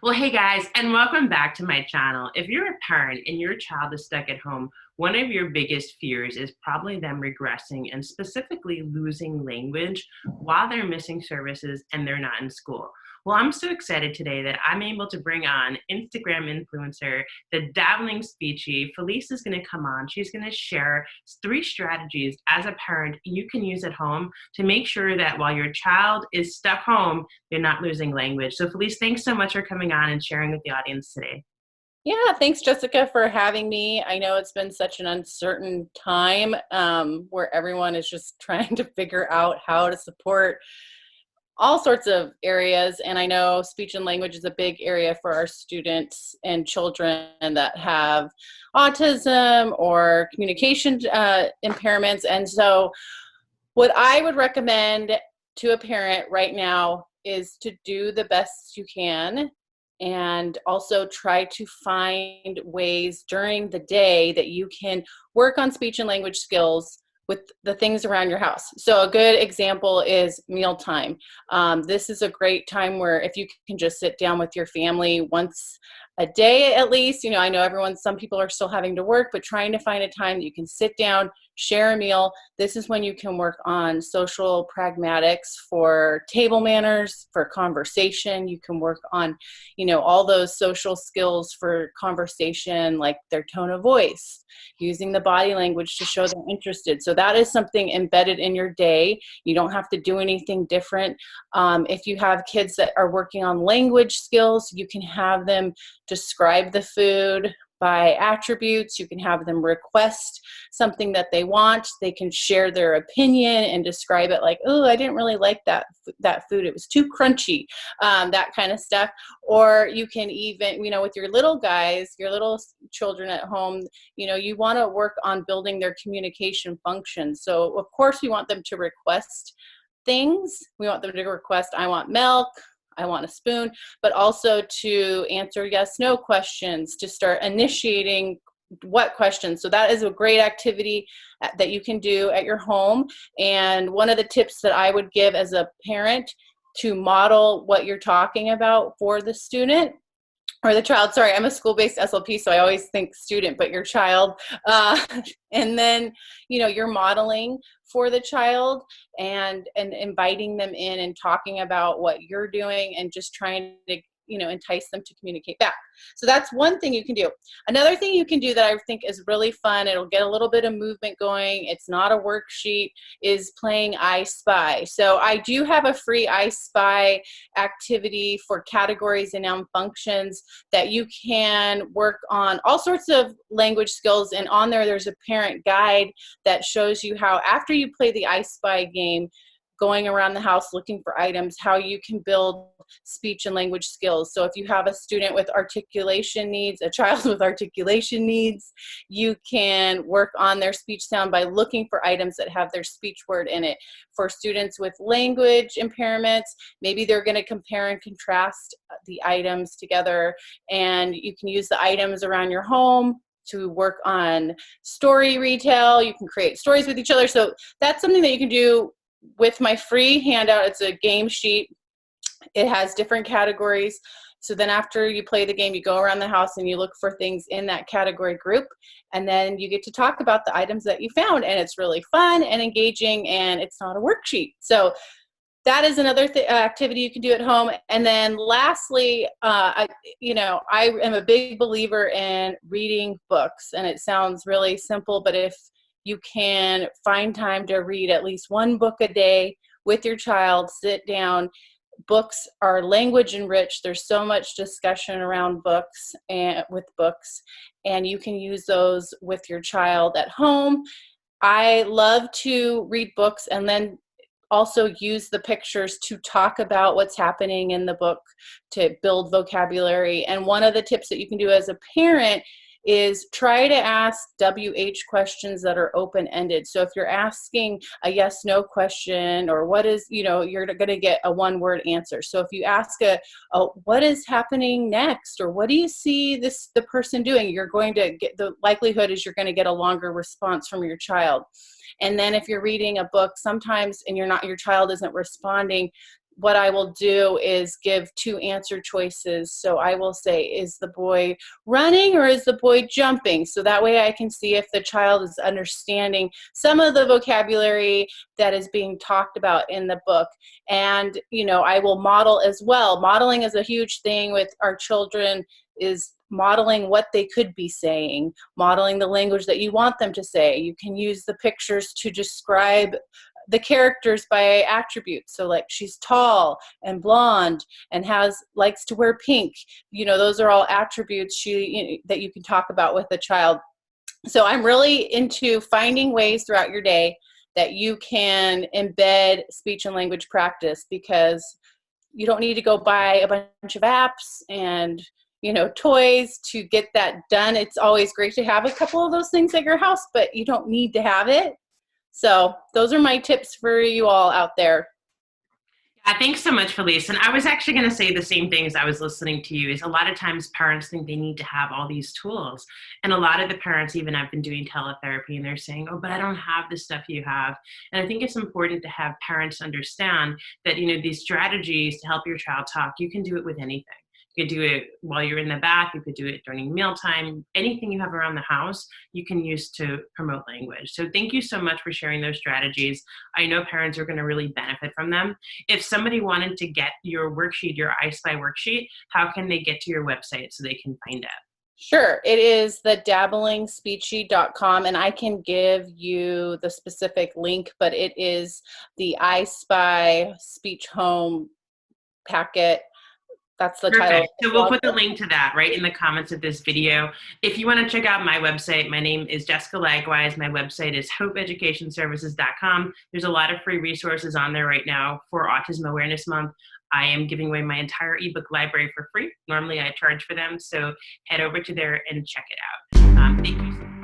Well, hey guys, and welcome back to my channel. If you're a parent and your child is stuck at home, one of your biggest fears is probably them regressing and specifically losing language while they're missing services and they're not in school. Well, I'm so excited today that I'm able to bring on Instagram influencer, the Dabbling Speechie. Felice is going to come on. She's going to share 3 strategies as a parent you can use at home to make sure that while your child is stuck home, you're not losing language. So Felice, thanks so much for coming on and sharing with the audience today. Yeah, thanks, Jessica, for having me. I know it's been such an uncertain time where everyone is just trying to figure out how to support all sorts of areas. And I know speech and language is a big area for our students and children that have autism or communication impairments. And so what I would recommend to a parent right now is to do the best you can and also try to find ways during the day that you can work on speech and language skills with the things around your house. So a good example is mealtime. This is a great time where if you can just sit down with your family once a day at least. You know, I know some people are still having to work, but trying to find a time that you can sit down, share a meal. This is when you can work on social pragmatics for table manners, for conversation. You can work on, all those social skills for conversation, like their tone of voice, using the body language to show they're interested. So that is something embedded in your day. You don't have to do anything different. If you have kids that are working on language skills, you can have them describe the food by attributes. You can have them request something that they want. They can share their opinion and describe it like, oh, I didn't really like that food. It was too crunchy, that kind of stuff. Or you can even, with your little guys, your little children at home, you want to work on building their communication function. So of course we want them to request things. We want them to request, I want milk, I want a spoon, but also to answer yes, no questions, to start initiating what questions. So that is a great activity that you can do at your home. And one of the tips that I would give as a parent to model what you're talking about for the student or the child. Sorry, I'm a school-based SLP, so I always think student, but your child. And then, you're modeling for the child and inviting them in and talking about what you're doing and just trying to, entice them to communicate back. So that's one thing you can do. Another thing you can do that I think is really fun, it'll get a little bit of movement going, it's not a worksheet, is playing I Spy. So I do have a free I Spy activity for categories and noun functions that you can work on all sorts of language skills. And on there's a parent guide that shows you how, after you play the I Spy game, going around the house looking for items, how you can build speech and language skills. So if you have a student with articulation needs, a child with articulation needs, you can work on their speech sound by looking for items that have their speech word in it. For students with language impairments, maybe they're going to compare and contrast the items together, and you can use the items around your home to work on story retell. You can create stories with each other. So that's something that you can do with my free handout. It's a game sheet. It has different categories. So then after you play the game, you go around the house and you look for things in that category group, and then you get to talk about the items that you found, and it's really fun and engaging, and it's not a worksheet. So that is another activity you can do at home. And then lastly, I am a big believer in reading books, and it sounds really simple, but if you can find time to read at least one book a day with your child, sit down. Books are language enriched. There's so much discussion around books and with books, and you can use those with your child at home. I love to read books and then also use the pictures to talk about what's happening in the book to build vocabulary. And one of the tips that you can do as a parent is try to ask WH questions that are open-ended. So if you're asking a yes/no question, or what is, you're going to get a one-word answer. So if you ask what is happening next, or what do you see the person doing, you're going to get, the likelihood is you're going to get a longer response from your child. And then if you're reading a book sometimes and your child isn't responding, what I will do is give 2 answer choices. So I will say, is the boy running or is the boy jumping? So that way I can see if the child is understanding some of the vocabulary that is being talked about in the book. And, you know, I will model as well. Modeling is a huge thing with our children, is modeling what they could be saying, modeling the language that you want them to say. You can use the pictures to describe the characters by attributes. So like, she's tall and blonde and likes to wear pink. You know, those are all attributes that you can talk about with a child. So I'm really into finding ways throughout your day that you can embed speech and language practice, because you don't need to go buy a bunch of apps and, you know, toys to get that done. It's always great to have a couple of those things at your house, but you don't need to have it. So those are my tips for you all out there. Yeah, thanks so much, Felice. And I was actually going to say the same thing as I was listening to you. Is a lot of times parents think they need to have all these tools. And a lot of the parents, even I've been doing teletherapy, and they're saying, oh, but I don't have the stuff you have. And I think it's important to have parents understand that, you know, these strategies to help your child talk, you can do it with anything. You could do it while you're in the bath. You could do it during mealtime. Anything you have around the house, you can use to promote language. So thank you so much for sharing those strategies. I know parents are going to really benefit from them. If somebody wanted to get your worksheet, your I Spy worksheet, how can they get to your website so they can find it? Sure. It is the dabbblingspeechie.com, and I can give you the specific link, but it is the I Spy Speech Home packet. That's the title. Perfect. So we'll put the link to that right in the comments of this video. If you want to check out my website, my name is Jessica Leichtweisz. My website is hopeeducationservices.com. There's a lot of free resources on there right now for Autism Awareness Month. I am giving away my entire ebook library for free. Normally I charge for them, so head over to there and check it out. Thank you so much.